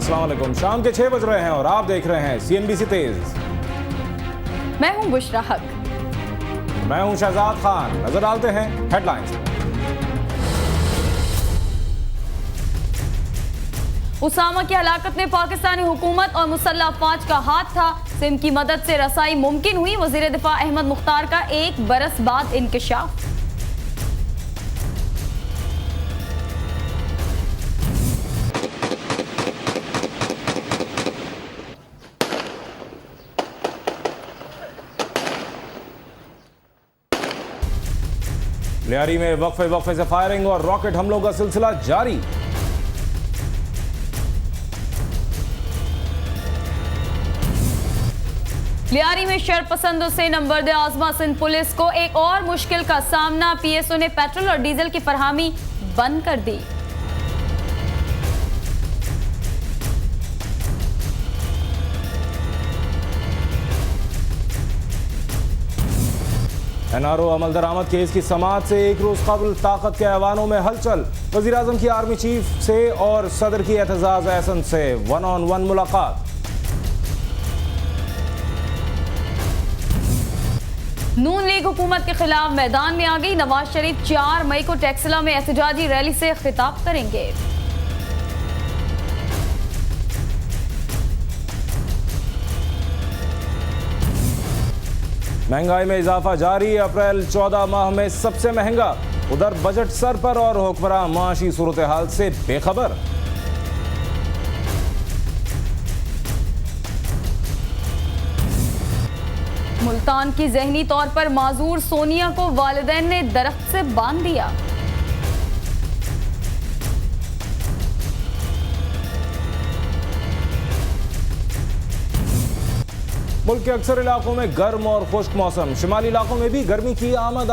अस्सलाम वालेकुम। शाम के 6 बज रहे हैं और आप देख रहे हैं CNBC तेज। मैं हूं बुशरा हक। मैं हूं शहजाद खान। नजर डालते हैं हेडलाइंस। उसामा की हलाकत में पाकिस्तानी हुकूमत और मुसल्लह अफवाज का हाथ था। सिम की मदद से रसाई मुमकिन हुई। वजीर दिफा अहमद मुख्तार का 1 बरस बाद इंकशाफ। लियारी में वक्फे से फायरिंग और रॉकेट हमलों का सिलसिला जारी। लियारी में शरपसंदों से नंबरद आजमा सिंध पुलिस को एक और मुश्किल का सामना। PSO ने पेट्रोल और डीजल की फरहमी बंद कर दी। NRO अमल दरामद केस की समाअत से एक रोज कबल ताकत के ऐवानों में हलचल। वजीर आजम की आर्मी चीफ से और सदर की एतजाज एहसन से 1-on-1 मुलाकात। नून लीग हुकूमत के खिलाफ मैदान में आ गई। नवाज शरीफ 4 मई को टेक्सला में एहतजाजी रैली से खिताब करेंगे। महंगाई में इजाफा जारी। अप्रैल 14 माह में सबसे महंगा। उधर बजट सर पर और हुक्मरान माशी सूरत हाल से बेखबर। मुल्तान की जहनी तौर पर माजूर सोनिया को वालिदैन ने दरख्त से बांध दिया। मुल्क के अक्सर इलाकों में गर्म और खुश्क मौसम। शिमाली इलाकों में भी गर्मी की आमद।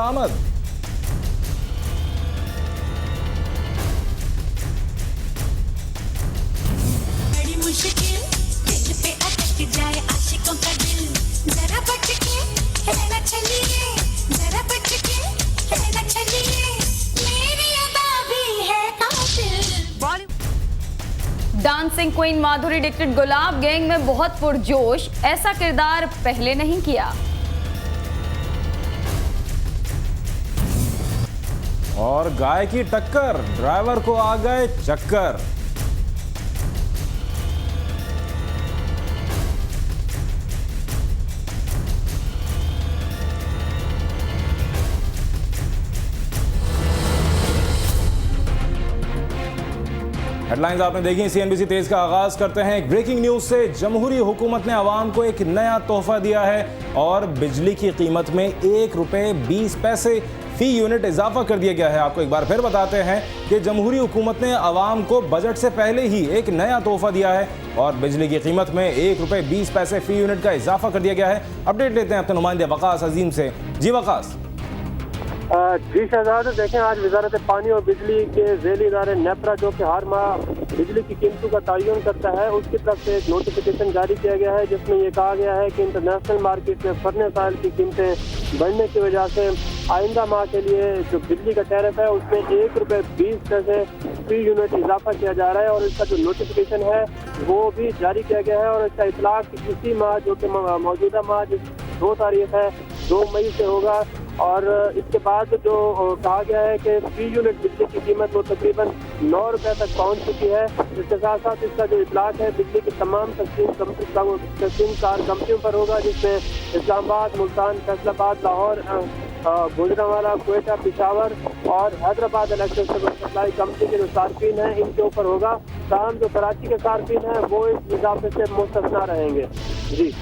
बड़ी मुश्किल दिल पे अटक जाए आशिकों का दिल। जरा बच के रहना चलिए, जरा बच के रहना चलिए, मेरी अदा भी है कातिल। डांसिंग क्वीन माधुरी डिक्टेड गुलाब गैंग में बहुत पुरजोश। ऐसा किरदार पहले नहीं किया। और गाय की टक्कर, ड्राइवर को आ गए चक्कर। हेडलाइंस आपने देखी। CNBC तेज का आगाज करते हैं एक ब्रेकिंग न्यूज से। जमहूरी हुकूमत ने आवाम को एक नया तोहफा दिया है और बिजली की कीमत में 1 रुपए 20 पैसे फी यूनिट इजाफा कर दिया गया है। आपको एक बार फिर बताते हैं कि जमहूरी हुकूमत ने आवाम को बजट से पहले ही एक नया तोहफा दिया है और बिजली की कीमत में 1 रुपए 20 पैसे फी यूनिट का इजाफा कर दिया गया है। अपडेट लेते हैं अपने नुमाइंदे वकास अजीम से। जी वकास। जी शहजाद, देखें आज वजारत पानी और बिजली के झेली इदारे नेपरा जो कि हर माह बिजली की कीमतों का तयन करता है, उसकी तरफ से एक नोटिफिकेशन जारी किया गया है जिसमें ये कहा गया है कि इंटरनेशनल मार्केट में फर्ने साल की कीमतें बढ़ने की वजह से आइंदा माह के लिए जो बिजली का टैरिफ है उसमें 1 रुपए 20 पैसे फी यूनिट इजाफा किया जा रहा है और इसका जो नोटिफिकेशन है वो भी जारी किया गया है और इसका इतलाक इसी माह जो कि मौजूदा माह जिस 2 तारीख है 2 मई से होगा। और इसके बाद जो कहा गया है कि फी यूनिट बिजली की कीमत वो तकरीबन 9 रुपए तक पहुंच चुकी है। इसके साथ साथ इसका जो इतलाक है बिजली की तमाम तकसीम कार कंपनियों पर होगा, जिसमें इस्लामाबाद, मुल्तान, फैसलाबाद, लाहौर, गुजरांवाला, क्वेटा, पिशावर और हैदराबाद इलेक्ट्रिसिटी सप्लाई कंपनी के जो सार्फिन हैं इनके ऊपर होगा। ताहम जो कराची के सार्फिन हैं वो इस इजाफे से मुस्तस्ना रहेंगे। जी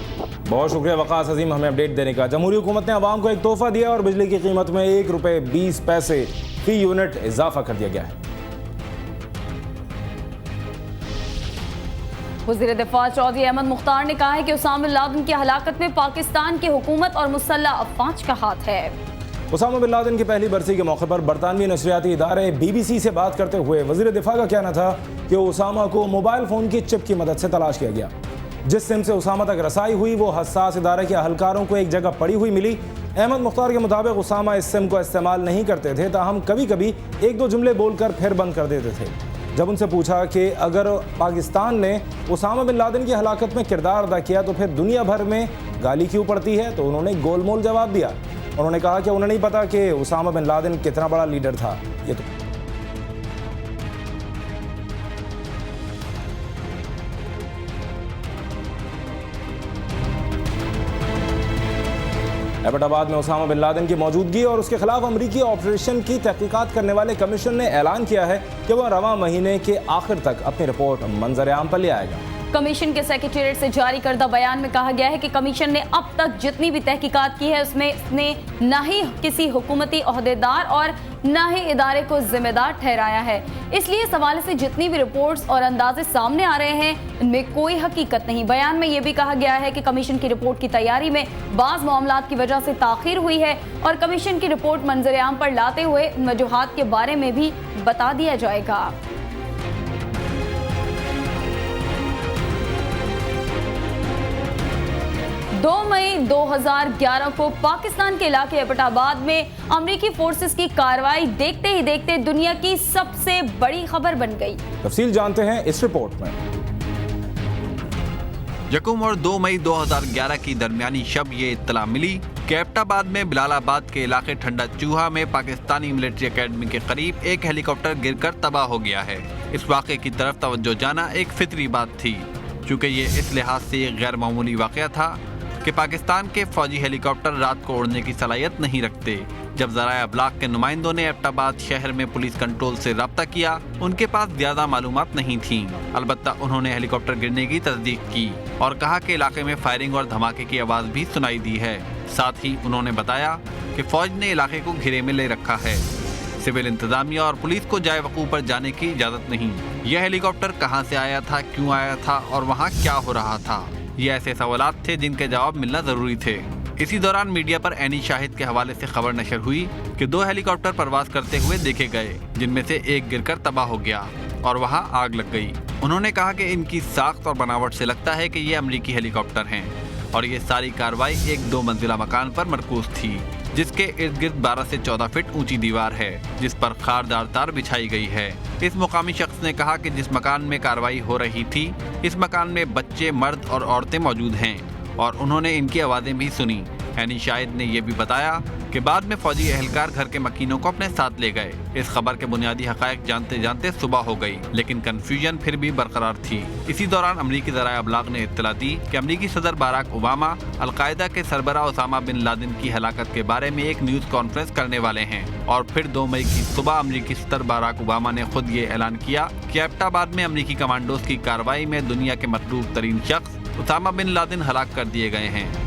बहुत शुक्रिया वकास अजीम हमें अपडेट देने का। जमहूरी हुकूमत ने आवाम को एक तोहफा दिया और बिजली की कीमत में 1 रुपए 20 पैसे फी यूनिट इजाफा कर दिया गया है। वज़ीर दिफा चौधरी अहमद मुख्तार ने कहा है कि उसामा बिन लादेन की हलाकत में पाकिस्तान की हुकूमत और मुसल्लह अफवाज का हाथ है। उसामा बिन लादेन की पहली बरसी के मौके पर बरतानवी नशरियाती इदारे BBC से बात करते हुए वज़ीर दिफा का कहना था कि उसामा को मोबाइल फ़ोन की चिप की मदद से तलाश किया गया। जिस सिम से उसामा तक रसाई हुई वो हसास इदारे के अहलकारों को एक जगह पड़ी हुई मिली। अहमद मुख्तार के मुताबिक उसामा इस सिम को इस्तेमाल नहीं करते थे, ताहम कभी कभी 1-2 जुमले बोलकर फिर बंद कर देते थे। जब उनसे पूछा कि अगर पाकिस्तान ने उसामा बिन लादेन की हलाकत में किरदार अदा किया तो फिर दुनिया भर में गाली क्यों पड़ती है, तो उन्होंने गोलमोल जवाब दिया। उन्होंने कहा कि उन्हें नहीं पता कि उसामा बिन लादेन कितना बड़ा लीडर था। ये तो एबटाबाद में उसामा बिन लादेन की मौजूदगी और उसके खिलाफ अमरीकी ऑपरेशन की तहकीकात करने वाले कमीशन ने ऐलान किया है कि वह रवां महीने के आखिर तक अपनी रिपोर्ट मंजर-ए-आम पर ले आएगा। कमीशन के सेक्रेटेरिएट से जारी करदा बयान में कहा गया है कि कमीशन ने अब तक जितनी भी तहकीकात की है उसमें इसने न ही किसी हुकूमती ओहदेदार और न ही इदारे को जिम्मेदार ठहराया है। इसलिए इस हवाले से जितनी भी रिपोर्ट्स और अंदाजे सामने आ रहे हैं उनमें कोई हकीकत नहीं। बयान में यह भी कहा गया है कि कमीशन की रिपोर्ट की तैयारी में बाज़ मामलात की वजह से ताखीर हुई है और कमीशन की रिपोर्ट मंजर-ए-आम पर लाते हुए वजूहात के बारे में भी बता दिया जाएगा। 2 मई 2011 को पाकिस्तान के इलाके एबटाबाद में अमरीकी फोर्सेस की कार्रवाई देखते ही देखते दुनिया की सबसे बड़ी खबर बन गई। तफसील जानते हैं इस रिपोर्ट में। यकम और 2 मई 2011 की दरमियानी शब ये इत्तला मिली कि एबटाबाद में बिलालाबाद के इलाके ठंडा चूहा में पाकिस्तानी मिलिट्री एकेडमी के करीब एक हेलीकॉप्टर गिरकर तबाह हो गया है। इस वाक़े की तरफ तवज्जो जाना एक फितरी बात थी, चूँकि ये इस लिहाज से एक गैर मामूली वाक़या था कि पाकिस्तान के फौजी हेलीकॉप्टर रात को उड़ने की सलाहियत नहीं रखते। जब ज़राए अबलाग के नुमाइंदों ने एबटाबाद शहर में पुलिस कंट्रोल से रब्ता किया, उनके पास ज़्यादा मालूमात नहीं थीं। अलबत्ता उन्होंने हेलीकॉप्टर गिरने की तस्दीक की और कहा कि इलाके में फायरिंग और धमाके की आवाज़ भी सुनाई दी है। साथ ही उन्होंने बताया कि फ़ौज ने इलाके को घेरे में ले रखा है। सिविल इंतजामिया और पुलिस को जाए वकूफ़ पर जाने की इजाज़त नहीं। यह हेलीकॉप्टर कहाँ से आया था, क्यों आया था और वहाँ क्या हो रहा था, ये ऐसे सवालात थे जिनके जवाब मिलना ज़रूरी थे। इसी दौरान मीडिया पर एनी शाहिद के हवाले से खबर नशर हुई कि 2 हेलीकॉप्टर परवाज करते हुए देखे गए, जिनमें से एक गिरकर तबाह हो गया और वहां आग लग गई। उन्होंने कहा कि इनकी साख्त और बनावट से लगता है कि ये अमरीकी हेलीकॉप्टर हैं और ये सारी कार्रवाई एक 2 मंजिला मकान पर मरकूज थी, जिसके इर्द गिर्द 12 से 14 फीट ऊंची दीवार है, जिस पर खारदार तार बिछाई गई है। इस मुकामी शख्स ने कहा कि जिस मकान में कार्रवाई हो रही थी, इस मकान में बच्चे, मर्द और औरतें मौजूद हैं और उन्होंने इनकी आवाज़ें भी सुनी। एनी शाहिद ने यह भी बताया कि बाद में फौजी एहलकार घर के मकीनों को अपने साथ ले गए। इस खबर के बुनियादी हक़ाइक़ जानते जानते सुबह हो गई, लेकिन कन्फ्यूजन फिर भी बरकरार थी। इसी दौरान अमरीकी ज़राए अबलाग ने इत्तला दी कि अमरीकी सदर बराक ओबामा अलकायदा के सरबरा उसामा बिन लादेन की हलाकत के बारे में एक न्यूज़ कॉन्फ्रेंस करने वाले हैं। और फिर 2 मई की सुबह अमरीकी सदर बराक ओबामा ने खुद ये ऐलान किया कि एबटाबाद में अमरीकी कमांडोज की कार्रवाई में दुनिया के मतलूब तरीन शख्स उसामा बिन लादेन हलाक कर दिए गए हैं।